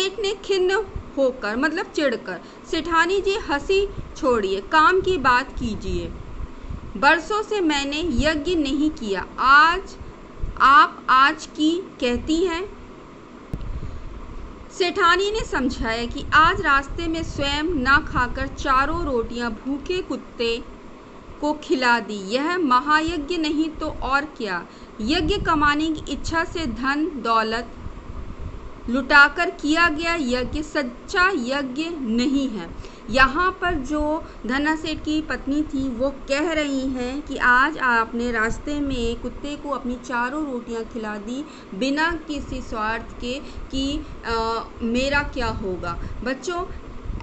सेठ ने खिन्न होकर मतलब चिढ़कर, सेठानी जी हंसी छोड़िए, काम की बात कीजिए। बरसों से मैंने यज्ञ नहीं किया, आप आज की कहती हैं। सेठानी ने समझाया कि आज रास्ते में स्वयं ना खाकर 4 रोटियां भूखे कुत्ते को खिला दी। यह महायज्ञ नहीं तो और क्या। यज्ञ कमाने की इच्छा से धन दौलत लुटाकर किया गया यज्ञ सच्चा यज्ञ नहीं है। यहाँ पर जो धन्ना सेठ की पत्नी थी वो कह रही हैं कि आज आपने रास्ते में कुत्ते को अपनी 4 रोटियां खिला दी बिना किसी स्वार्थ के कि मेरा क्या होगा। बच्चों,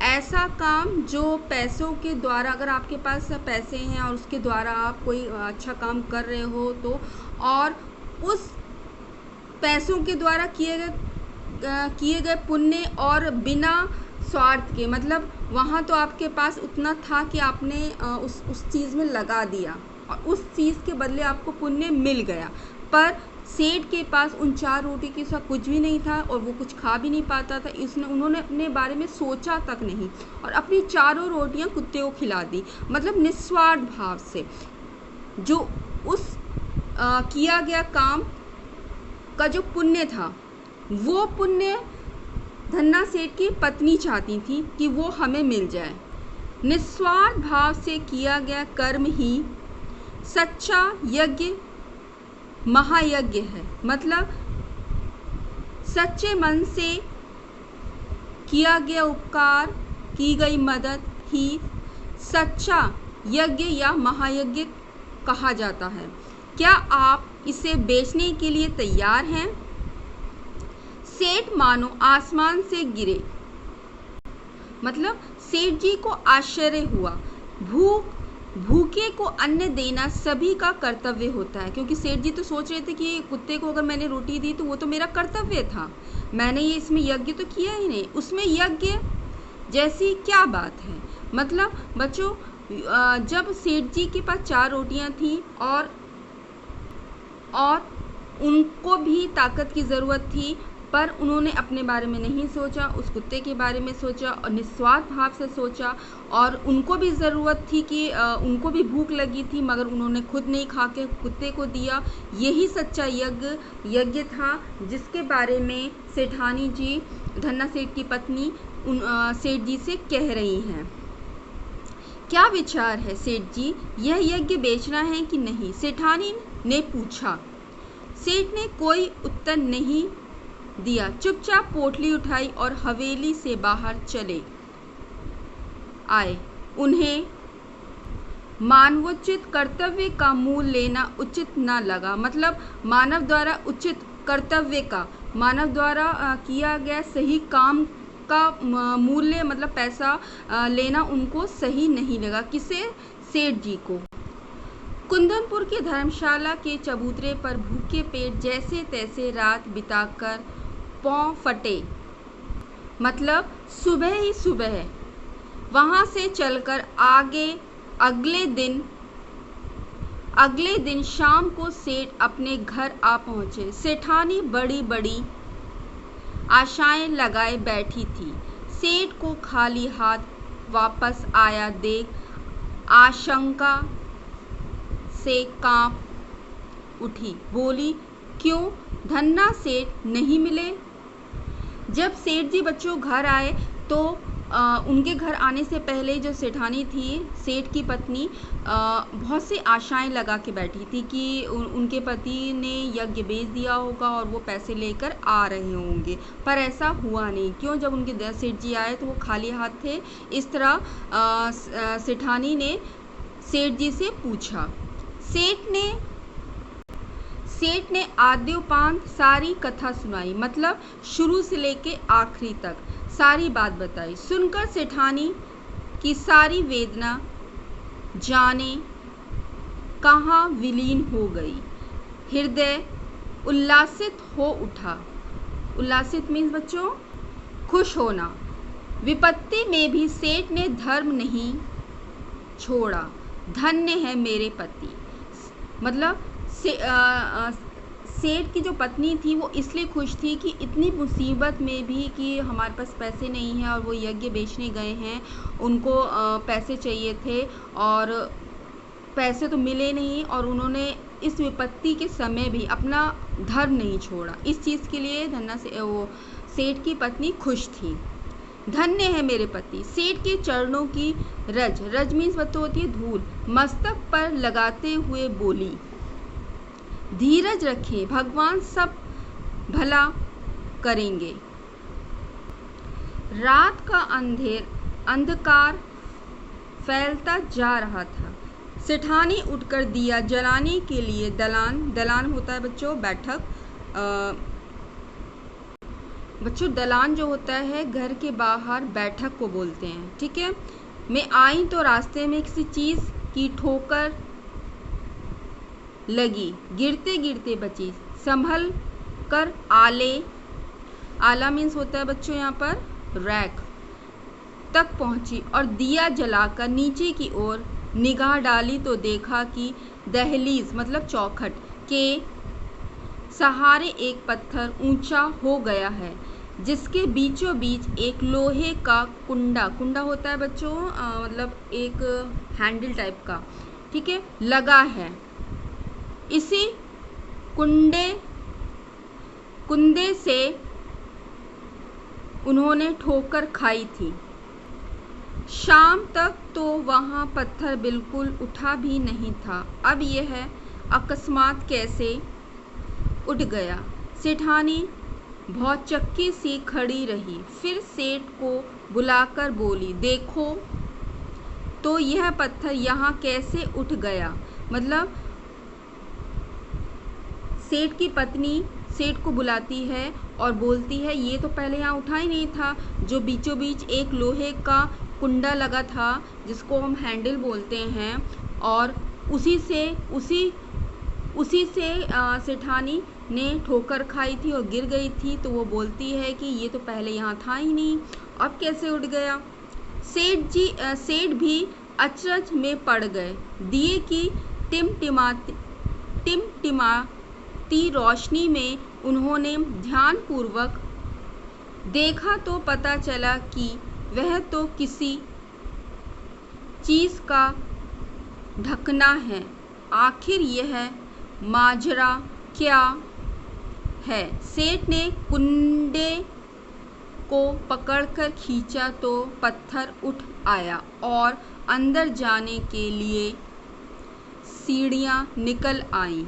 ऐसा काम जो पैसों के द्वारा, अगर आपके पास पैसे हैं और उसके द्वारा आप कोई अच्छा काम कर रहे हो तो, और उस पैसों के द्वारा किए गए पुण्य और बिना स्वार्थ के, मतलब वहाँ तो आपके पास उतना था कि आपने उस चीज़ में लगा दिया और उस चीज़ के बदले आपको पुण्य मिल गया, पर सेठ के पास उन 4 रोटी के साथ कुछ भी नहीं था और वो कुछ खा भी नहीं पाता था। उन्होंने अपने बारे में सोचा तक नहीं और अपनी 4 रोटियां कुत्ते को खिला दी, मतलब निस्वार्थ भाव से। जो उस किया गया काम का जो पुण्य था, वो पुण्य धन्ना सेठ की पत्नी चाहती थी कि वो हमें मिल जाए। निस्वार्थ भाव से किया गया कर्म ही सच्चा यज्ञ महायज्ञ है, मतलब सच्चे मन से किया गया उपकार, की गई मदद ही सच्चा यज्ञ या महायज्ञ कहा जाता है। क्या आप इसे बेचने के लिए तैयार हैं? सेठ मानो आसमान से गिरे, मतलब सेठ जी को आश्चर्य हुआ। भूखे को अन्न देना सभी का कर्तव्य होता है, क्योंकि सेठ जी तो सोच रहे थे कि कुत्ते को अगर मैंने रोटी दी तो वो तो मेरा कर्तव्य था, मैंने ये इसमें यज्ञ तो किया ही नहीं, उसमें यज्ञ जैसी क्या बात है। मतलब बच्चों, जब सेठ जी के पास 4 रोटियां थी और उनको भी ताकत की ज़रूरत थी, पर उन्होंने अपने बारे में नहीं सोचा, उस कुत्ते के बारे में सोचा और निस्वार्थ भाव से सोचा। और उनको भी ज़रूरत थी कि उनको भी भूख लगी थी, मगर उन्होंने खुद नहीं खा के कुत्ते को दिया। यही सच्चा यज्ञ था, जिसके बारे में सेठानी जी, धन्ना सेठ की पत्नी, सेठ जी से कह रही हैं। क्या विचार है सेठ जी, यह यज्ञ बेचना है कि नहीं? सेठानी ने पूछा। सेठ ने कोई उत्तर नहीं दिया, चुपचाप पोटली उठाई और हवेली से बाहर चले आए। उन्हें मानवोचित कर्तव्य का मूल लेना उचित न लगा, मतलब मानव द्वारा उचित कर्तव्य का, मानव द्वारा किया गया सही काम का मूल्य, मतलब पैसा लेना उनको सही नहीं लगा। किसे? सेठ जी को। कुंदनपुर की धर्मशाला के चबूतरे पर भूखे पेट जैसे तैसे रात बिताकर पांव फटे, मतलब सुबह ही सुबह वहां से चलकर अगले दिन शाम को सेठ अपने घर आ पहुंचे। सेठानी बड़ी बड़ी आशाएं लगाए बैठी थी। सेठ को खाली हाथ वापस आया देख आशंका से कांप उठी, बोली, क्यों धन्ना सेठ नहीं मिले? जब सेठ जी बच्चों घर आए तो उनके घर आने से पहले जो सेठानी थी, सेठ की पत्नी, बहुत सी आशाएं लगा के बैठी थी कि उनके पति ने यज्ञ बेच दिया होगा और वो पैसे लेकर आ रहे होंगे, पर ऐसा हुआ नहीं। क्यों? जब उनके सेठ जी आए तो वो खाली हाथ थे। इस तरह सेठानी ने सेठ जी से पूछा। सेठ ने आद्योपांत सारी कथा सुनाई, मतलब शुरू से लेके आखिरी तक सारी बात बताई। सुनकर सेठानी की सारी वेदना जाने कहाँ विलीन हो गई। हृदय उल्लासित हो उठा। उल्लासित मीन्स बच्चों खुश होना। विपत्ति में भी सेठ ने धर्म नहीं छोड़ा। धन्य है मेरे पति। मतलब सेठ की जो पत्नी थी वो इसलिए खुश थी कि इतनी मुसीबत में भी कि हमारे पास पैसे नहीं हैं और वो यज्ञ बेचने गए हैं, उनको पैसे चाहिए थे और पैसे तो मिले नहीं और उन्होंने इस विपत्ति के समय भी अपना धर्म नहीं छोड़ा। इस चीज़ के लिए धन्ना से वो सेठ की पत्नी खुश थी। धन्य है मेरे पति। सेठ के चरणों की रज, रज मीन्स बत्तो होती है धूल, मस्तक पर लगाते हुए बोली, धीरज रखें, भगवान सब भला करेंगे। रात का अंधकार फैलता जा रहा था। सेठानी उठकर दिया जलाने के लिए दलान होता है बच्चों बैठक, बच्चों दलान जो होता है घर के बाहर बैठक को बोलते हैं, ठीक है। मैं आई तो रास्ते में किसी चीज़ की ठोकर लगी, गिरते गिरते बची, संभल कर आला मीन्स होता है बच्चों यहाँ पर रैक तक पहुंची और दिया जलाकर नीचे की ओर निगाह डाली तो देखा कि दहलीज मतलब चौखट के सहारे एक पत्थर ऊंचा हो गया है, जिसके बीचों बीच एक लोहे का कुंडा होता है बच्चों मतलब एक हैंडल टाइप का, ठीक है, लगा है। इसी कुंडे से उन्होंने ठोकर खाई थी। शाम तक तो वहाँ पत्थर बिल्कुल उठा भी नहीं था, अब यह अकस्मात कैसे उठ गया। सेठानी भौचक्की सी खड़ी रही, फिर सेठ को बुलाकर बोली, देखो तो यह पत्थर यहाँ कैसे उठ गया। मतलब सेठ की पत्नी सेठ को बुलाती है और बोलती है ये तो पहले यहाँ उठा ही नहीं था, जो बीचों बीच एक लोहे का कुंडा लगा था जिसको हम हैंडल बोलते हैं, और उसी से सेठानी ने ठोकर खाई थी और गिर गई थी। तो वो बोलती है कि ये तो पहले यहाँ था ही नहीं, अब कैसे उठ गया। सेठ भी अचरज में पड़ गए। दिए की टिमटिमाती रोशनी में उन्होंने ध्यानपूर्वक देखा तो पता चला कि वह तो किसी चीज़ का ढकना है। आखिर यह माजरा क्या है। सेठ ने कुंडे को पकड़कर खींचा तो पत्थर उठ आया और अंदर जाने के लिए सीढ़ियां निकल आईं।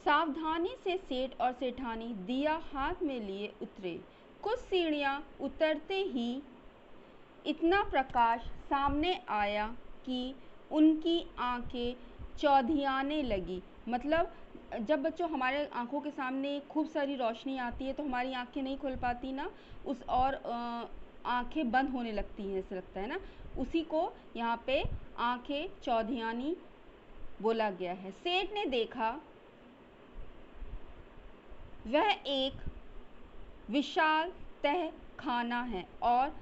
सावधानी से सेठ और सेठानी दिया हाथ में लिए उतरे। कुछ सीढ़ियां उतरते ही इतना प्रकाश सामने आया कि उनकी आंखें चौधियाने लगी। मतलब जब बच्चों हमारे आंखों के सामने खूब सारी रोशनी आती है तो हमारी आंखें नहीं खुल पाती ना, उस और आंखें बंद होने लगती हैं, ऐसा लगता है ना, उसी को यहाँ पे आंखें चौधियानी बोला गया है। सेठ ने देखा वह एक विशाल तहखाना है और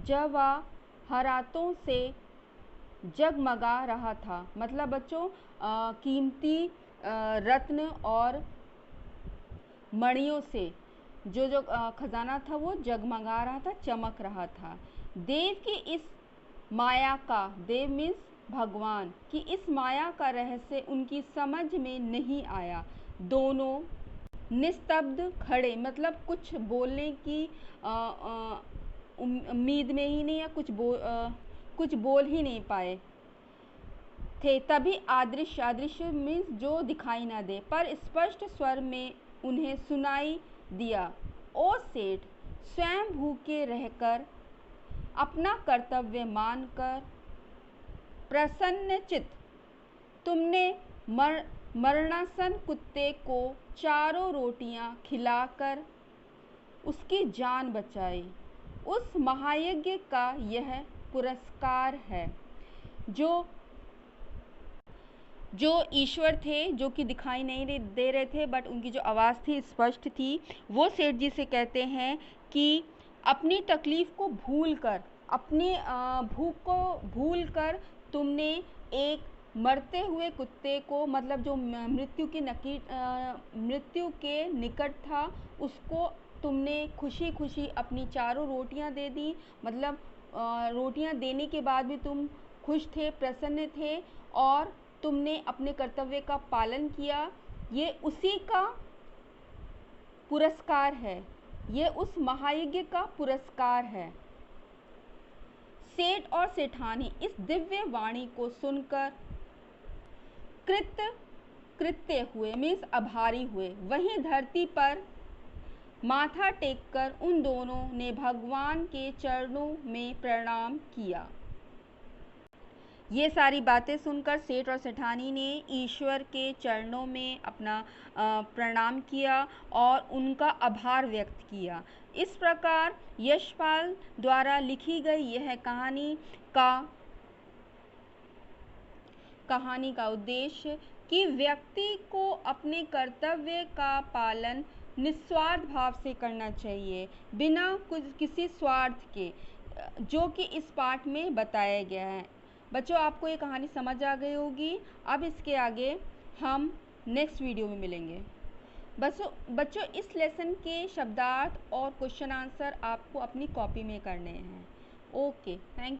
जवाहरातों से जगमगा रहा था। मतलब बच्चों कीमती रत्न और मणियों से जो खजाना था वो जगमगा रहा था, चमक रहा था। देव की इस माया का, देव मीन्स भगवान की इस माया का रहस्य उनकी समझ में नहीं आया। दोनों निस्तब्ध खड़े, मतलब कुछ बोलने की उम्मीद में ही नहीं, या कुछ बोल ही नहीं पाए थे। तभी अदृश्य मीन्स जो दिखाई ना दे, पर स्पष्ट स्वर में उन्हें सुनाई दिया, ओ सेठ, स्वयं भूखे रहकर अपना कर्तव्य मानकर प्रसन्नचित्त तुमने मरणासन कुत्ते को 4 रोटियां खिलाकर उसकी जान बचाई। उस महायज्ञ का यह पुरस्कार है। जो ईश्वर थे, जो कि दिखाई नहीं दे रहे थे बट उनकी जो आवाज़ थी स्पष्ट थी, वो सेठ जी से कहते हैं कि अपनी तकलीफ़ को भूलकर, अपनी भूख को भूलकर तुमने एक मरते हुए कुत्ते को, मतलब जो मृत्यु के निकट था, उसको तुमने खुशी खुशी अपनी चारों रोटियां दे दी। मतलब रोटियां देने के बाद भी तुम खुश थे, प्रसन्न थे, और तुमने अपने कर्तव्य का पालन किया। ये उसी का पुरस्कार है, ये उस महायज्ञ का पुरस्कार है। सेठ और सेठानी इस दिव्य वाणी को सुनकर कृत्य हुए, मीन्स आभारी हुए। वहीं धरती पर माथा टेककर उन दोनों ने भगवान के चरणों में प्रणाम किया। ये सारी बातें सुनकर सेठ और सेठानी ने ईश्वर के चरणों में अपना प्रणाम किया और उनका आभार व्यक्त किया। इस प्रकार यशपाल द्वारा लिखी गई यह कहानी का उद्देश्य कि व्यक्ति को अपने कर्तव्य का पालन निस्वार्थ भाव से करना चाहिए, बिना किसी स्वार्थ के, जो कि इस पाठ में बताया गया है। बच्चों, आपको ये कहानी समझ आ गई होगी। अब इसके आगे हम नेक्स्ट वीडियो में मिलेंगे। बच्चों इस लेसन के शब्दार्थ और क्वेश्चन आंसर आपको अपनी कॉपी में करने हैं। Okay, thank you.